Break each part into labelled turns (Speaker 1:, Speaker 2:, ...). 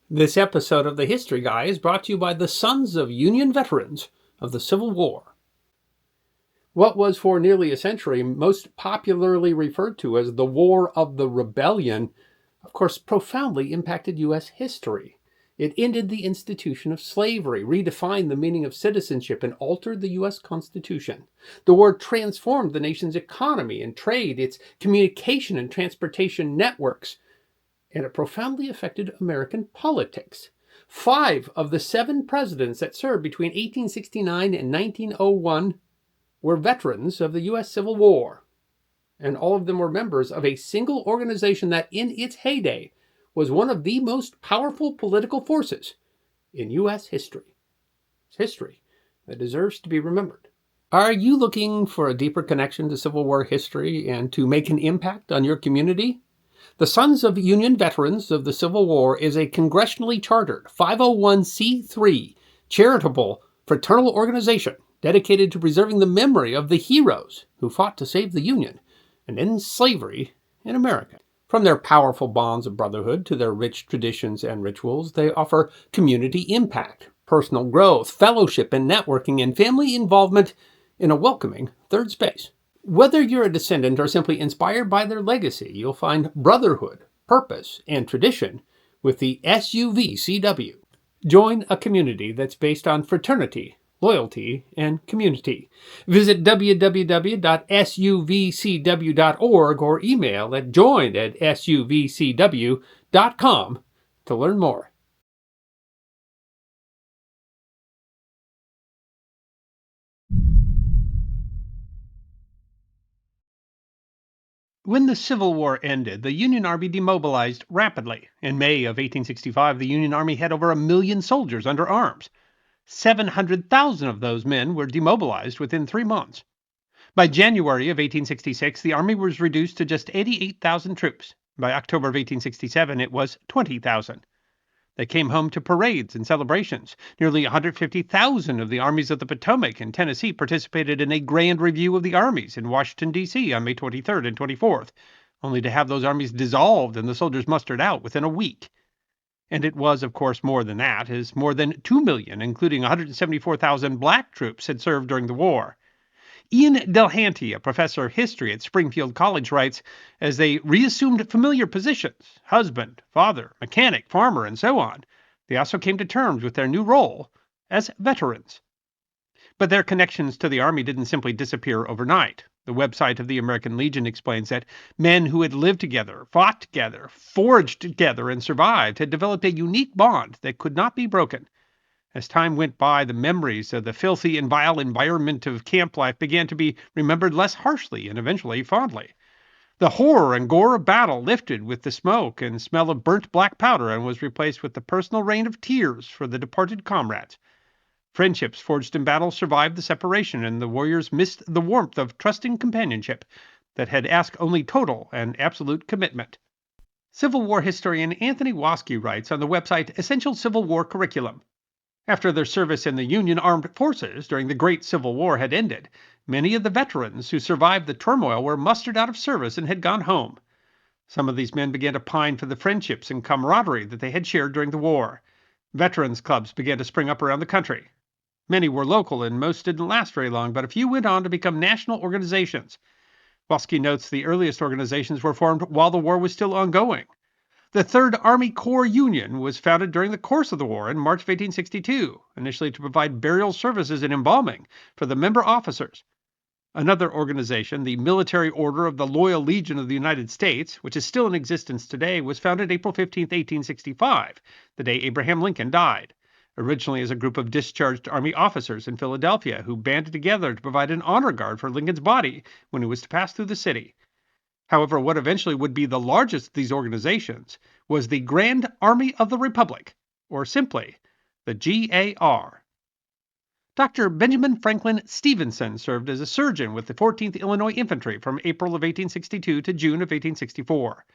Speaker 1: This episode of The History Guy is brought to you by the Sons of Union Veterans of the Civil War. What was for nearly a century most popularly referred to as the War of the Rebellion, of course, profoundly impacted U.S. history. It ended the institution of slavery, redefined the meaning of citizenship, and altered the U.S. Constitution. The war transformed the nation's economy and trade, its communication and transportation networks, and it profoundly affected American politics. 5 of the 7 presidents that served between 1869 and 1901 were veterans of the U.S. Civil War, and all of them were members of a single organization that, in its heyday, was one of the most powerful political forces in U.S. history. It's history that deserves to be remembered. Are you looking for a deeper connection to Civil War history and to make an impact on your community? The Sons of Union Veterans of the Civil War is a congressionally chartered 501c3 charitable fraternal organization dedicated to preserving the memory of the heroes who fought to save the Union and end slavery in America. From their powerful bonds of brotherhood to their rich traditions and rituals, they offer community impact, personal growth, fellowship and networking, and family involvement in a welcoming third space. Whether you're a descendant or simply inspired by their legacy, you'll find brotherhood, purpose, and tradition with the SUVCW. Join a community that's based on fraternity, loyalty, and community. Visit www.suvcw.org or email at join@suvcw.com to learn more. When the Civil War ended, the Union Army demobilized rapidly. In May of 1865, the Union Army had over 1 million soldiers under arms. 700,000 of those men were demobilized within 3 months. By January of 1866, the Army was reduced to just 88,000 troops. By October of 1867, it was 20,000. They came home to parades and celebrations. Nearly 150,000 of the armies of the Potomac and Tennessee participated in a grand review of the armies in Washington, D.C. on May 23rd and 24th, only to have those armies dissolved and the soldiers mustered out within a week. And it was, of course, more than that, as more than 2 million, including 174,000 black troops, had served during the war. Ian Delhanty, a professor of history at Springfield College, writes, as they reassumed familiar positions, husband, father, mechanic, farmer, and so on, they also came to terms with their new role as veterans. But their connections to the Army didn't simply disappear overnight. The website of the American Legion explains that men who had lived together, fought together, forged together, and survived had developed a unique bond that could not be broken. As time went by, the memories of the filthy and vile environment of camp life began to be remembered less harshly and eventually fondly. The horror and gore of battle lifted with the smoke and smell of burnt black powder and was replaced with the personal rain of tears for the departed comrades. Friendships forged in battle survived the separation, and the warriors missed the warmth of trusting companionship that had asked only total and absolute commitment. Civil War historian Anthony Waskey writes on the website Essential Civil War Curriculum. After their service in the Union Armed Forces during the Great Civil War had ended, many of the veterans who survived the turmoil were mustered out of service and had gone home. Some of these men began to pine for the friendships and camaraderie that they had shared during the war. Veterans clubs began to spring up around the country. Many were local and most didn't last very long, but a few went on to become national organizations. Waskey notes the earliest organizations were formed while the war was still ongoing. The 3rd Army Corps Union was founded during the course of the war in March of 1862, initially to provide burial services and embalming for the member officers. Another organization, the Military Order of the Loyal Legion of the United States, which is still in existence today, was founded April 15, 1865, the day Abraham Lincoln died, originally as a group of discharged Army officers in Philadelphia who banded together to provide an honor guard for Lincoln's body when he was to pass through the city. However, what eventually would be the largest of these organizations was the Grand Army of the Republic, or simply the GAR. Dr. Benjamin Franklin Stevenson served as a surgeon with the 14th Illinois Infantry from April of 1862 to June of 1864.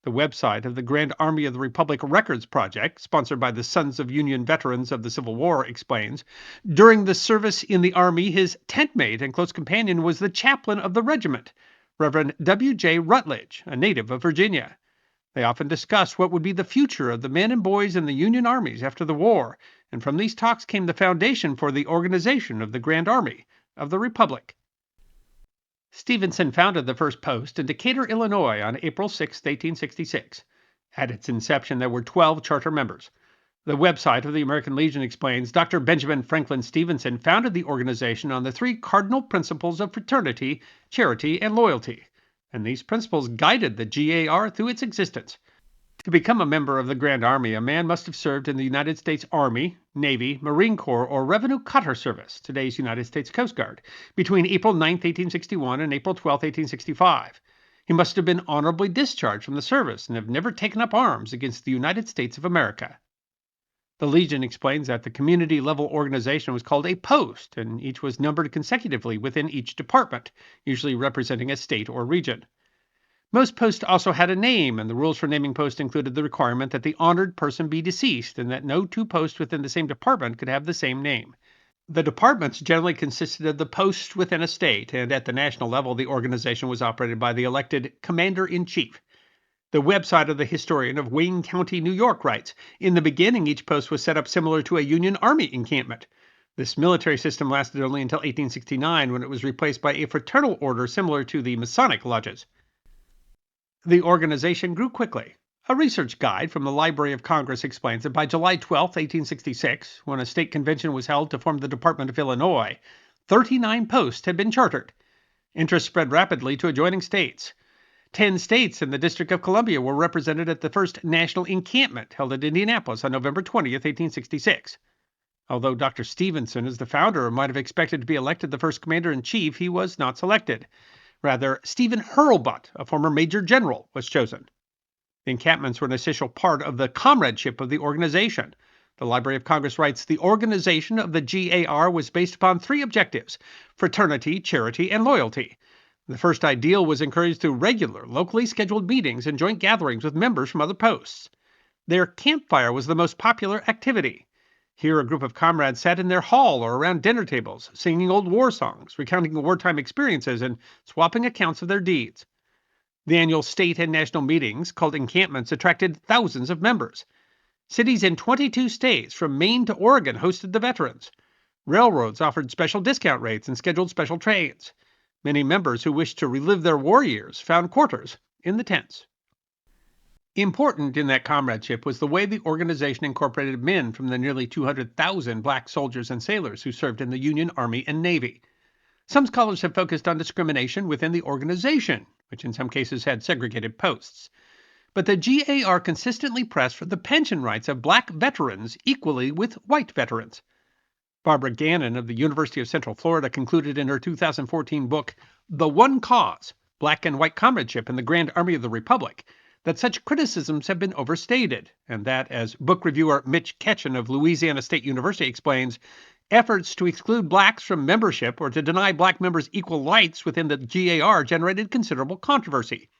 Speaker 1: The website of the Grand Army of the Republic Records Project, sponsored by the Sons of Union Veterans of the Civil War, explains, during the service in the Army, his tentmate and close companion was the chaplain of the regiment, Reverend W.J. Rutledge, a native of Virginia. They often discussed what would be the future of the men and boys in the Union armies after the war, and from these talks came the foundation for the organization of the Grand Army of the Republic. Stevenson founded the first post in Decatur, Illinois on April 6, 1866. At its inception, there were 12 charter members. The website of the American Legion explains Dr. Benjamin Franklin Stevenson founded the organization on the three cardinal principles of fraternity, charity, and loyalty, and these principles guided the GAR through its existence. To become a member of the Grand Army, a man must have served in the United States Army, Navy, Marine Corps, or Revenue Cutter Service, today's United States Coast Guard, between April 9, 1861 and April 12, 1865. He must have been honorably discharged from the service and have never taken up arms against the United States of America. The Legion explains that the community-level organization was called a post, and each was numbered consecutively within each department, usually representing a state or region. Most posts also had a name, and the rules for naming posts included the requirement that the honored person be deceased and that no two posts within the same department could have the same name. The departments generally consisted of the posts within a state, and at the national level, the organization was operated by the elected commander-in-chief. The website of the historian of Wayne County, New York writes, "In the beginning, each post was set up similar to a Union Army encampment. This military system lasted only until 1869, when it was replaced by a fraternal order similar to the Masonic lodges." The organization grew quickly. A research guide from the Library of Congress explains that by July 12, 1866, when a state convention was held to form the Department of Illinois, 39 posts had been chartered. Interest spread rapidly to adjoining states. 10 states and the District of Columbia were represented at the first national encampment held at Indianapolis on November 20, 1866. Although Dr. Stevenson, as the founder, might have expected to be elected the first commander-in-chief, he was not selected. Rather, Stephen Hurlbut, a former major general, was chosen. The encampments were an essential part of the comradeship of the organization. The Library of Congress writes, "The organization of the GAR was based upon three objectives: fraternity, charity, and loyalty. The first ideal was encouraged through regular, locally scheduled meetings and joint gatherings with members from other posts. Their campfire was the most popular activity. Here a group of comrades sat in their hall or around dinner tables, singing old war songs, recounting wartime experiences, and swapping accounts of their deeds. The annual state and national meetings, called encampments, attracted thousands of members. Cities in 22 states, from Maine to Oregon, hosted the veterans. Railroads offered special discount rates and scheduled special trains. Many members who wished to relive their war years found quarters in the tents." Important in that comradeship was the way the organization incorporated men from the nearly 200,000 black soldiers and sailors who served in the Union Army and Navy. Some scholars have focused on discrimination within the organization, which in some cases had segregated posts. But the GAR consistently pressed for the pension rights of black veterans equally with white veterans. Barbara Gannon of the University of Central Florida concluded in her 2014 book, The One Cause, Black and White Comradeship in the Grand Army of the Republic, that such criticisms have been overstated, and that, as book reviewer Mitch Ketchen of Louisiana State University explains, efforts to exclude blacks from membership or to deny black members equal rights within the GAR generated considerable controversy.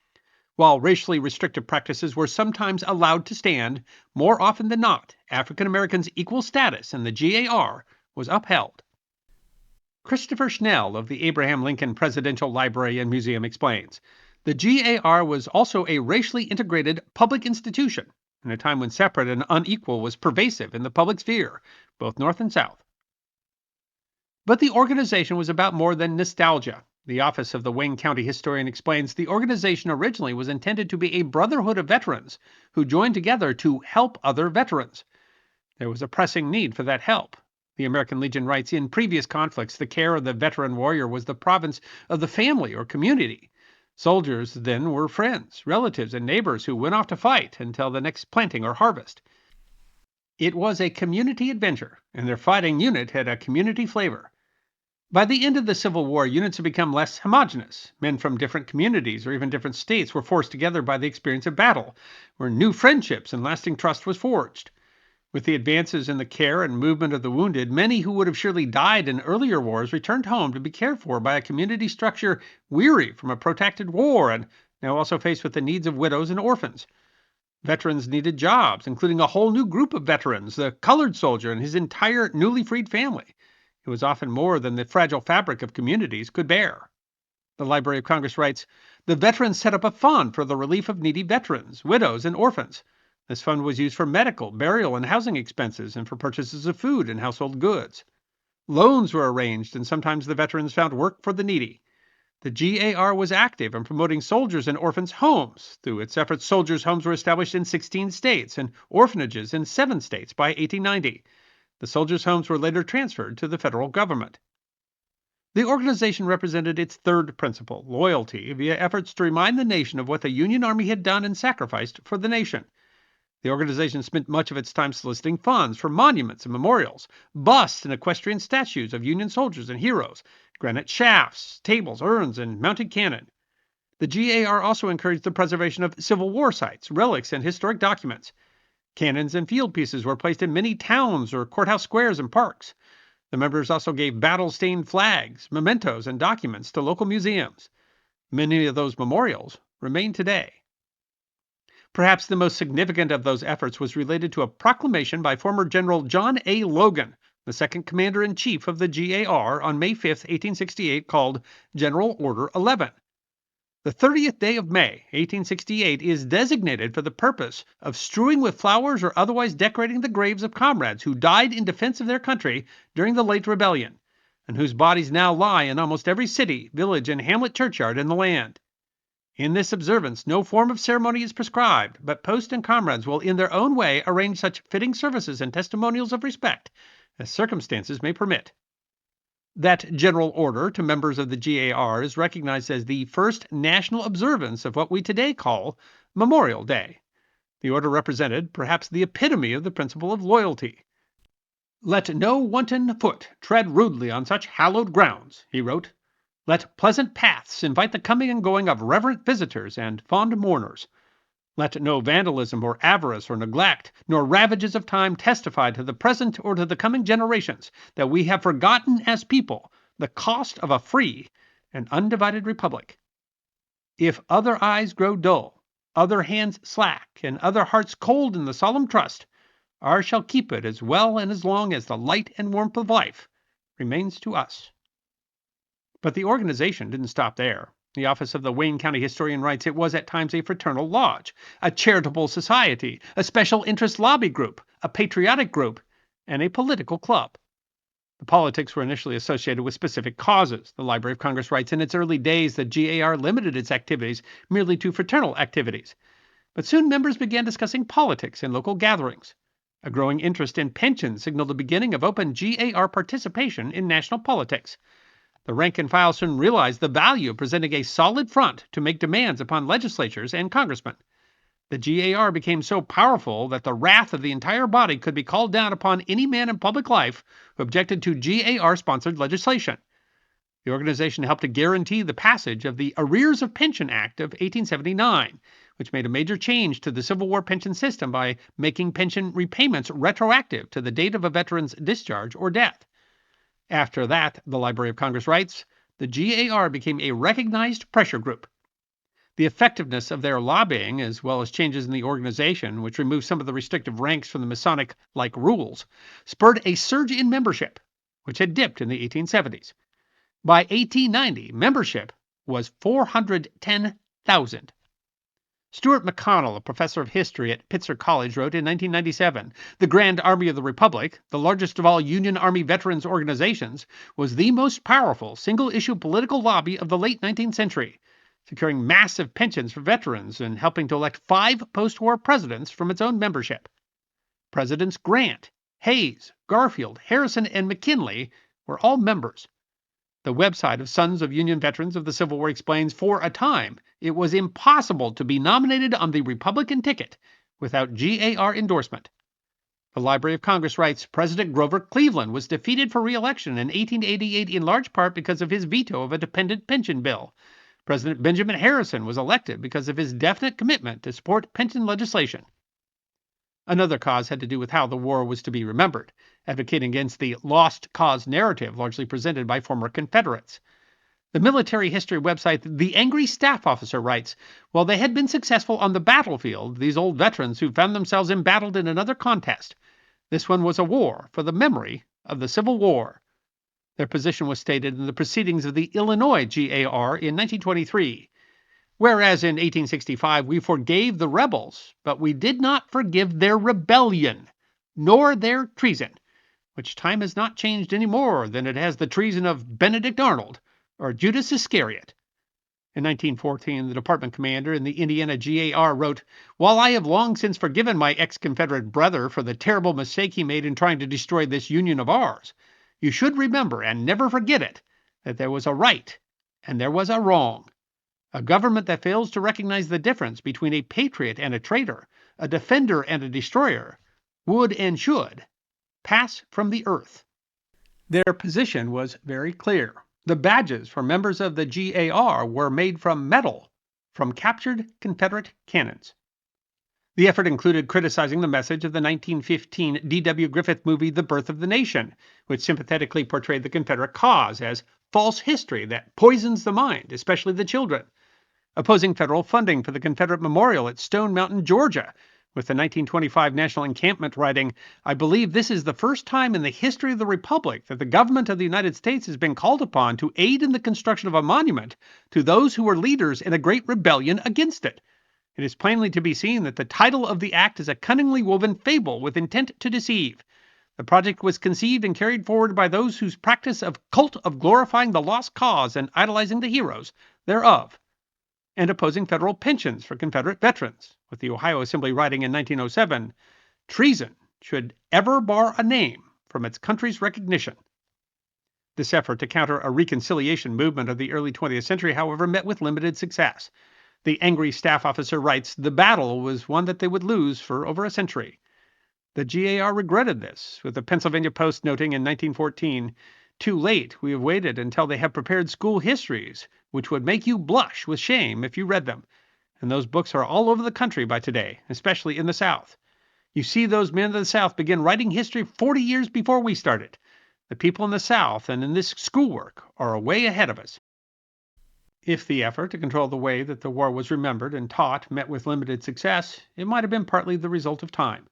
Speaker 1: While racially restrictive practices were sometimes allowed to stand, more often than not, African Americans' equal status in the GAR was upheld. Christopher Schnell of the Abraham Lincoln Presidential Library and Museum explains, "The GAR was also a racially integrated public institution in a time when separate and unequal was pervasive in the public sphere, both North and South." But the organization was about more than nostalgia. The office of the Wayne County historian explains the organization originally was intended to be a brotherhood of veterans who joined together to help other veterans. There was a pressing need for that help. The American Legion writes, "In previous conflicts, the care of the veteran warrior was the province of the family or community. Soldiers then were friends, relatives, and neighbors who went off to fight until the next planting or harvest. It was a community adventure, and their fighting unit had a community flavor. By the end of the Civil War, units had become less homogeneous. Men from different communities or even different states were forced together by the experience of battle, where new friendships and lasting trust was forged. With the advances in the care and movement of the wounded, many who would have surely died in earlier wars returned home to be cared for by a community structure weary from a protracted war and now also faced with the needs of widows and orphans. Veterans needed jobs, including a whole new group of veterans, the colored soldier and his entire newly freed family. It was often more than the fragile fabric of communities could bear." The Library of Congress writes, The veterans set up a fund for the relief of needy veterans, widows, and orphans. This fund was used for medical, burial, and housing expenses and for purchases of food and household goods. Loans were arranged, and sometimes the veterans found work for the needy. The GAR was active in promoting soldiers' and orphans' homes. Through its efforts, soldiers' homes were established in 16 states and orphanages in 7 states by 1890. The soldiers' homes were later transferred to the federal government. The organization represented its third principle, loyalty, via efforts to remind the nation of what the Union Army had done and sacrificed for the nation. The organization spent much of its time soliciting funds for monuments and memorials, busts and equestrian statues of Union soldiers and heroes, granite shafts, tables, urns, and mounted cannon. The GAR also encouraged the preservation of Civil War sites, relics, and historic documents. Cannons and field pieces were placed in many towns or courthouse squares and parks. The members also gave battle-stained flags, mementos, and documents to local museums. Many of those memorials remain today. Perhaps the most significant of those efforts was related to a proclamation by former General John A. Logan, the second commander-in-chief of the GAR, on May 5, 1868, called General Order 11. The 30th day of May, 1868, is designated for the purpose of strewing with flowers or otherwise decorating the graves of comrades who died in defense of their country during the late rebellion, and whose bodies now lie in almost every city, village, and hamlet churchyard in the land. In this observance, no form of ceremony is prescribed, but post and comrades will in their own way arrange such fitting services and testimonials of respect as circumstances may permit. That general order to members of the GAR is recognized as the first national observance of what we today call Memorial Day. The order represented perhaps the epitome of the principle of loyalty. "Let no wanton foot tread rudely on such hallowed grounds," he wrote. "Let pleasant paths invite the coming and going of reverent visitors and fond mourners. Let no vandalism or avarice or neglect, nor ravages of time testify to the present or to the coming generations that we have forgotten as people the cost of a free and undivided republic. If other eyes grow dull, other hands slack, and other hearts cold in the solemn trust, ours shall keep it as well and as long as the light and warmth of life remains to us." But the organization didn't stop there. The office of the Wayne County Historian writes it was at times a fraternal lodge, a charitable society, a special interest lobby group, a patriotic group, and a political club. The politics were initially associated with specific causes. The Library of Congress writes in its early days the GAR limited its activities merely to fraternal activities. But soon members began discussing politics in local gatherings. A growing interest in pensions signaled the beginning of open GAR participation in national politics. The rank and file soon realized the value of presenting a solid front to make demands upon legislatures and congressmen. The GAR became so powerful that the wrath of the entire body could be called down upon any man in public life who objected to GAR-sponsored legislation. The organization helped to guarantee the passage of the Arrears of Pension Act of 1879, which made a major change to the Civil War pension system by making pension repayments retroactive to the date of a veteran's discharge or death. After that, the Library of Congress writes, the GAR became a recognized pressure group. The effectiveness of their lobbying, as well as changes in the organization, which removed some of the restrictive ranks from the Masonic-like rules, spurred a surge in membership, which had dipped in the 1870s. By 1890, membership was 410,000. Stuart McConnell, a professor of history at Pitzer College, wrote in 1997, "The Grand Army of the Republic, the largest of all Union Army veterans organizations, was the most powerful single-issue political lobby of the late 19th century, securing massive pensions for veterans and helping to elect 5 post-war presidents from its own membership. Presidents Grant, Hayes, Garfield, Harrison, and McKinley were all members." The website of Sons of Union Veterans of the Civil War explains, for a time, it was impossible to be nominated on the Republican ticket without GAR endorsement. The Library of Congress writes, President Grover Cleveland was defeated for re-election in 1888 in large part because of his veto of a dependent pension bill. President Benjamin Harrison was elected because of his definite commitment to support pension legislation. Another cause had to do with how the war was to be remembered, advocating against the lost cause narrative largely presented by former Confederates. The military history website The Angry Staff Officer writes, while they had been successful on the battlefield, these old veterans who found themselves embattled in another contest, this one was a war for the memory of the Civil War. Their position was stated in the proceedings of the Illinois GAR in 1923. Whereas in 1865 we forgave the rebels, but we did not forgive their rebellion, nor their treason, which time has not changed any more than it has the treason of Benedict Arnold or Judas Iscariot. In 1914, the department commander in the Indiana GAR wrote, "While I have long since forgiven my ex-Confederate brother for the terrible mistake he made in trying to destroy this Union of ours, you should remember and never forget it, that there was a right and there was a wrong. A government that fails to recognize the difference between a patriot and a traitor, a defender and a destroyer, would and should pass from the earth." Their position was very clear. The badges for members of the GAR were made from metal from captured Confederate cannons. The effort included criticizing the message of the 1915 D.W. Griffith movie The Birth of the Nation, which sympathetically portrayed the Confederate cause as false history that poisons the mind, especially the children. Opposing federal funding for the Confederate Memorial at Stone Mountain, Georgia, with the 1925 National Encampment writing, "I believe this is the first time in the history of the Republic that the government of the United States has been called upon to aid in the construction of a monument to those who were leaders in a great rebellion against it. It is plainly to be seen that the title of the act is a cunningly woven fable with intent to deceive. The project was conceived and carried forward by those whose practice of cult of glorifying the lost cause and idolizing the heroes thereof," and opposing federal pensions for Confederate veterans, with the Ohio Assembly writing in 1907, "Treason should ever bar a name from its country's recognition." This effort to counter a reconciliation movement of the early 20th century, however, met with limited success. The angry staff officer writes, "The battle was one that they would lose for over a century." The GAR regretted this, with the Pennsylvania Post noting in 1914, "Too late, we have waited until they have prepared school histories, which would make you blush with shame if you read them. And those books are all over the country by today, especially in the South. You see those men of the South begin writing history 40 years before we started. The people in the South and in this schoolwork are way ahead of us." If the effort to control the way that the war was remembered and taught met with limited success, it might have been partly the result of time.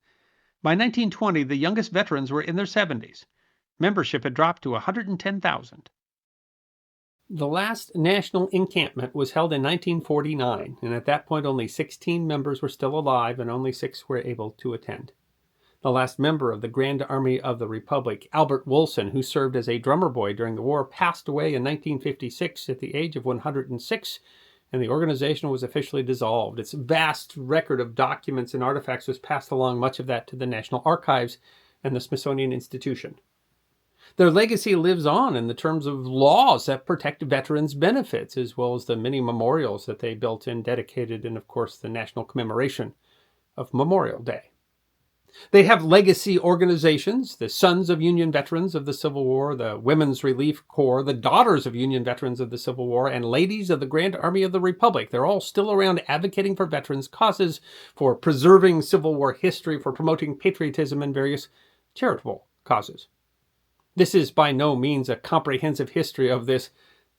Speaker 1: By 1920, the youngest veterans were in their 70s. Membership had dropped to 110,000. The last national encampment was held in 1949, and at that point only 16 members were still alive and only 6 were able to attend. The last member of the Grand Army of the Republic, Albert Wilson, who served as a drummer boy during the war, passed away in 1956 at the age of 106, and the organization was officially dissolved. Its vast record of documents and artifacts was passed along, much of that to the National Archives and the Smithsonian Institution. Their legacy lives on in the terms of laws that protect veterans' benefits, as well as the many memorials that they built and dedicated, and of course the national commemoration of Memorial Day. They have legacy organizations, the Sons of Union Veterans of the Civil War, the Women's Relief Corps, the Daughters of Union Veterans of the Civil War, and Ladies of the Grand Army of the Republic. They're all still around advocating for veterans' causes, for preserving Civil War history, for promoting patriotism and various charitable causes. This is by no means a comprehensive history of this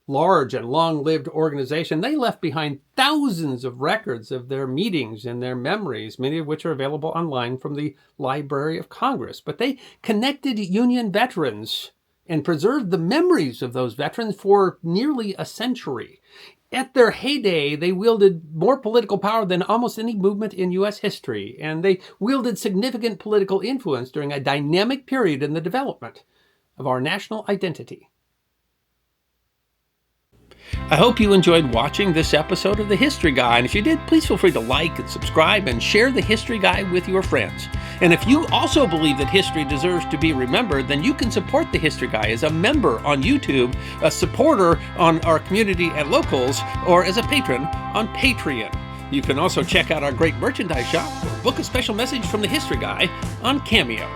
Speaker 1: large and long-lived organization. They left behind thousands of records of their meetings and their memories, many of which are available online from the Library of Congress. But they connected Union veterans and preserved the memories of those veterans for nearly a century. At their heyday, they wielded more political power than almost any movement in U.S. history, and they wielded significant political influence during a dynamic period in the development of our national identity. I hope you enjoyed watching this episode of The History Guy, and if you did, please feel free to like and subscribe and share The History Guy with your friends. And if you also believe that history deserves to be remembered, then you can support The History Guy as a member on YouTube, a supporter on our community at Locals, or as a patron on Patreon. You can also check out our great merchandise shop or book a special message from The History Guy on Cameo.